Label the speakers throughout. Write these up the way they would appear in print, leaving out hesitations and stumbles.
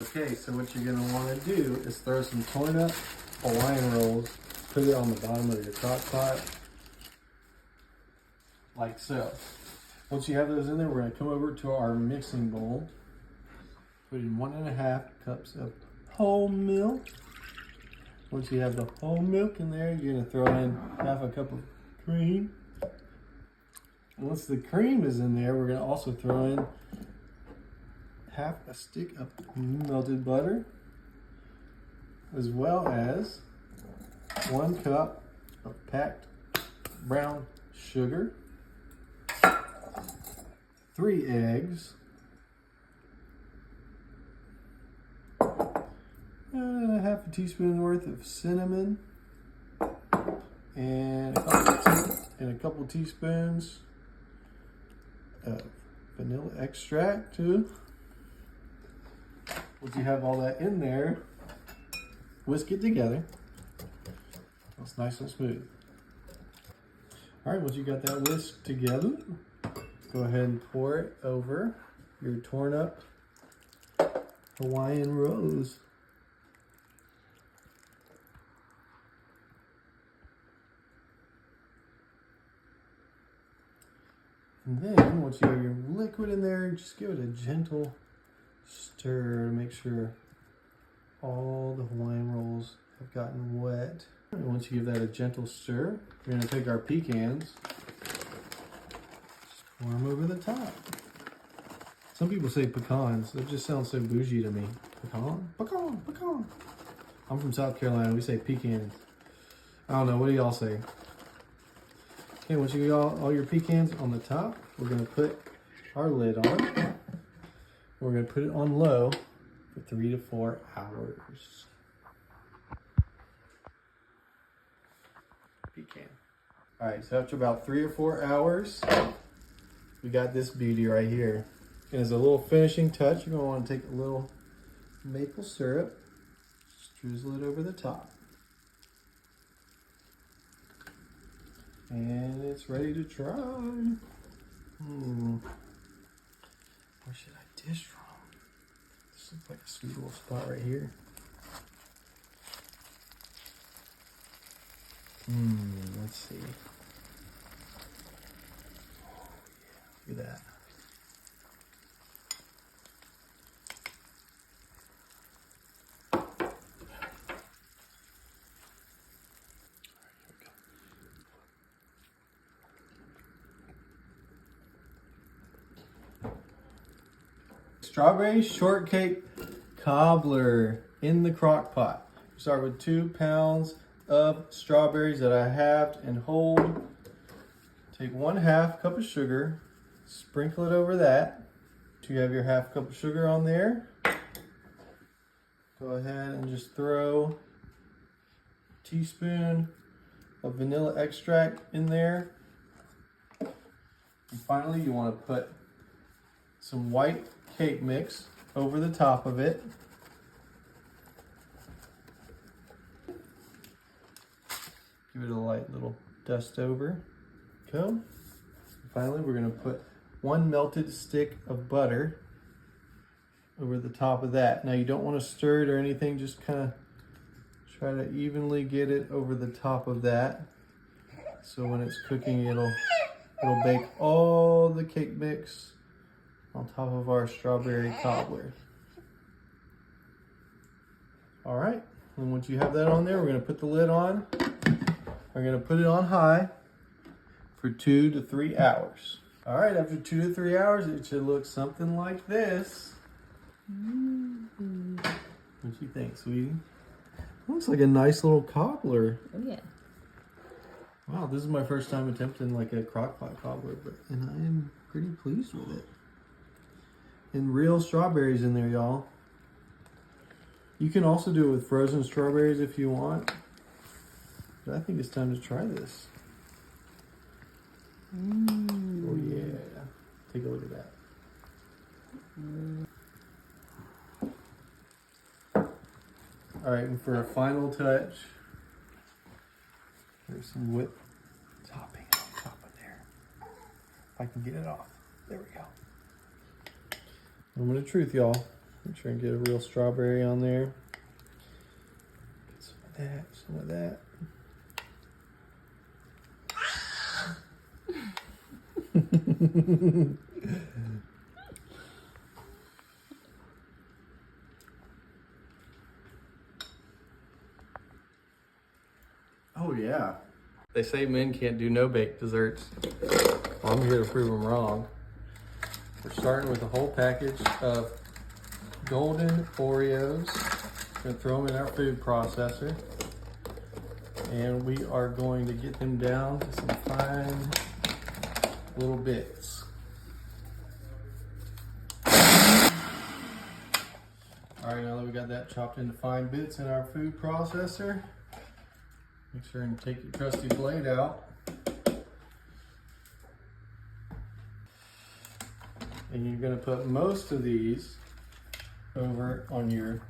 Speaker 1: Okay, so what you're gonna wanna do is throw some torn up Hawaiian rolls, put it on the bottom of your crock pot, like so. Once you have those in there, we're gonna come over to our mixing bowl, put in 1.5 cups of whole milk. Once you have the whole milk in there, you're gonna throw in 1/2 cup of cream. And once the cream is in there, we're gonna also throw in 1/2 stick of melted butter, as well as 1 cup of packed brown sugar, 3 eggs, and 1/2 teaspoon worth of cinnamon, and a couple teaspoons of vanilla extract too. Once you have all that in there, whisk it together. It's nice and smooth. All right, once you got that whisked together, go ahead and pour it over your torn up Hawaiian rolls. And then once you have your liquid in there, just give it a gentle stir to make sure all the Hawaiian rolls have gotten wet. And once you give that a gentle stir, we're gonna take our pecans, just pour them over the top. Some people say pecans. That just sounds so bougie to me. Pecan? Pecan, pecan. I'm from South Carolina, we say pecans. I don't know, what do y'all say? Okay, once you get all your pecans on the top, we're gonna put our lid on. We're gonna put it on low for 3 to 4 hours. Pecan. All right, so after about 3 or 4 hours, we got this beauty right here. And as a little finishing touch, you're gonna wanna take a little maple syrup, just drizzle it over the top. And it's ready to try. Where should I dish from? This looks like a sweet little spot right here. Let's see. Oh yeah, look at that. Strawberry shortcake cobbler in the crock pot. Start with 2 pounds of strawberries that I halved and whole. Take 1/2 cup of sugar, sprinkle it over that. You have your 1/2 cup of sugar on there. Go ahead and just throw a teaspoon of vanilla extract in there. And finally, you want to put some white cake mix over the top of it. Give it a light little dust over. Go. And finally, we're going to put 1 melted stick of butter over the top of that. Now you don't want to stir it or anything, just kind of try to evenly get it over the top of that. So when it's cooking, it'll bake all the cake mix on top of our strawberry cobbler. All right, and once you have that on there, we're gonna put the lid on. We're gonna put it on high for 2 to 3 hours. All right, after 2 to 3 hours, it should look something like this. What do you think, sweetie? Looks like a nice little cobbler.
Speaker 2: Oh yeah.
Speaker 1: Wow, this is my first time attempting like a crock pot cobbler, and I am pretty pleased with it. And real strawberries in there, y'all. You can also do it with frozen strawberries if you want. But I think it's time to try this. Oh yeah. Take a look at that. All right, and for a final touch, there's some whipped topping on top of there. If I can get it off. There we go. Moment of truth, y'all. Make sure and get a real strawberry on there. Get some of that, some of that. Oh yeah. They say men can't do no-bake desserts. Well, I'm here to prove them wrong. We're starting with a whole package of golden Oreos. We're gonna throw them in our food processor. And we are going to get them down to some fine little bits. All right, now that we got that chopped into fine bits in our food processor, make sure and take your trusty blade out. And you're gonna put most of these over on your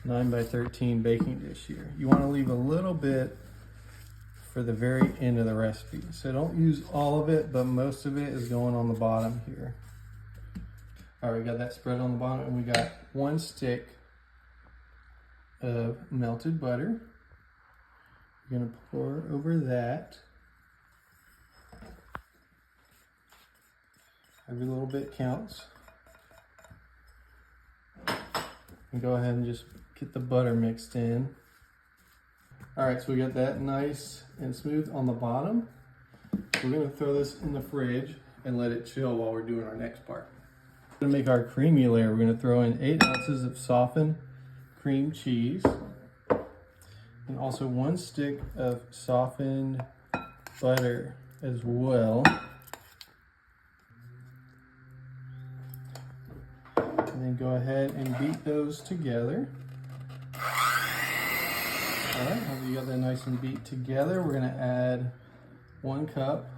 Speaker 1: 9x13 baking dish here. You wanna leave a little bit for the very end of the recipe. So don't use all of it, but most of it is going on the bottom here. All right, we got that spread on the bottom, and we got 1 stick of melted butter. You're gonna pour over that. Every little bit counts. And go ahead and just get the butter mixed in. All right, so we got that nice and smooth on the bottom. We're gonna throw this in the fridge and let it chill while we're doing our next part. To make our creamy layer, we're gonna throw in 8 ounces of softened cream cheese, and also 1 stick of softened butter as well. And then go ahead and beat those together. All right, now that you got that nice and beat together, we're gonna add 1 cup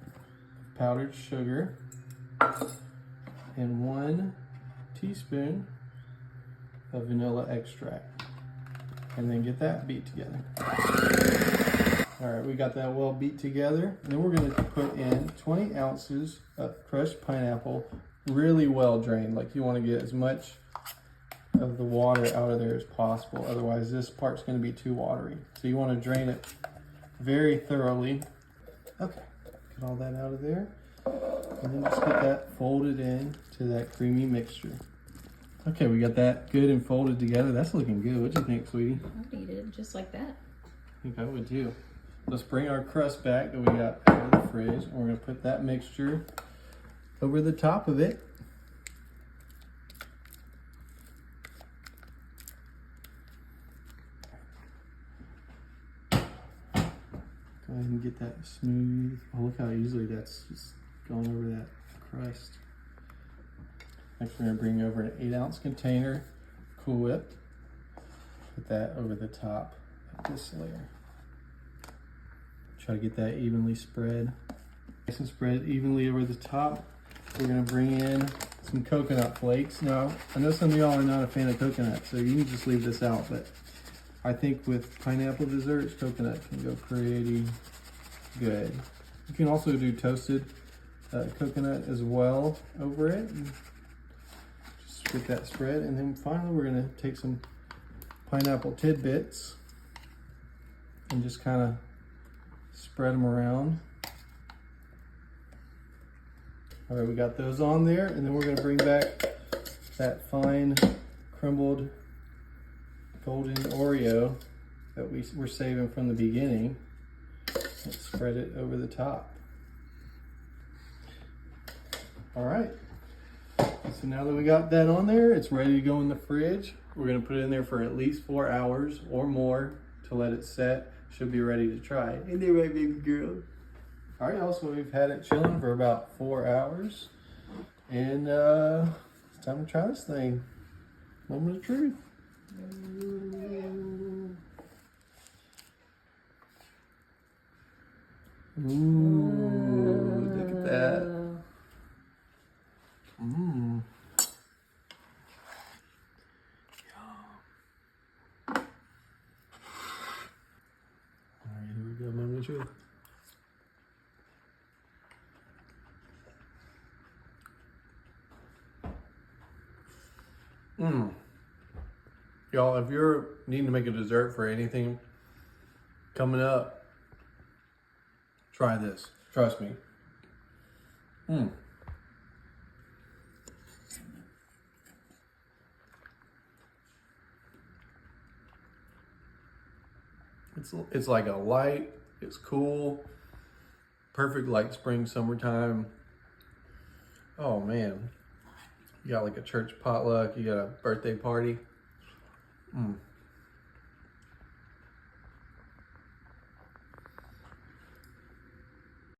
Speaker 1: of powdered sugar and 1 teaspoon of vanilla extract, and then get that beat together. All right, we got that well beat together, and then we're gonna put in 20 ounces of crushed pineapple, really well drained. Like, you wanna get as much of the water out of there as possible, otherwise this part's gonna be too watery. So you wanna drain it very thoroughly. Okay, get all that out of there. And then just get that folded in to that creamy mixture. Okay, we got that good and folded together. That's looking good. What do you think, sweetie?
Speaker 2: I'd eat it just like that.
Speaker 1: I think I would too. Let's bring our crust back that we got out of the fridge, and we're gonna put that mixture over the top of it. Go ahead and get that smooth. Oh, look how easily that's just going over that crust. Next, we're gonna bring over an 8-ounce container, Cool Whip. Put that over the top of this layer. Try to get that evenly spread. Nice and spread evenly over the top. We're gonna bring in some coconut flakes. Now, I know some of y'all are not a fan of coconut, so you can just leave this out, but I think with pineapple desserts, coconut can go pretty good. You can also do toasted coconut as well over it. Just get that spread, and then finally we're gonna take some pineapple tidbits and just kind of spread them around. All right, we got those on there, and then we're gonna bring back that fine crumbled golden Oreo that we're saving from the beginning. Let's spread it over the top. All right, so now that we got that on there, it's ready to go in the fridge. We're gonna put it in there for at least 4 hours or more to let it set. Should be ready to try. Ain't that right, baby girl? All right, also we've had it chilling for about 4 hours, and it's time to try this thing. Moment of truth. Ooh, look at that. Mmm. All right, here we go, moment of truth. Y'all, if you're needing to make a dessert for anything coming up, try this. Trust me. It's like a light, it's cool, perfect like spring, summertime. Oh man, you got like a church potluck, you got a birthday party.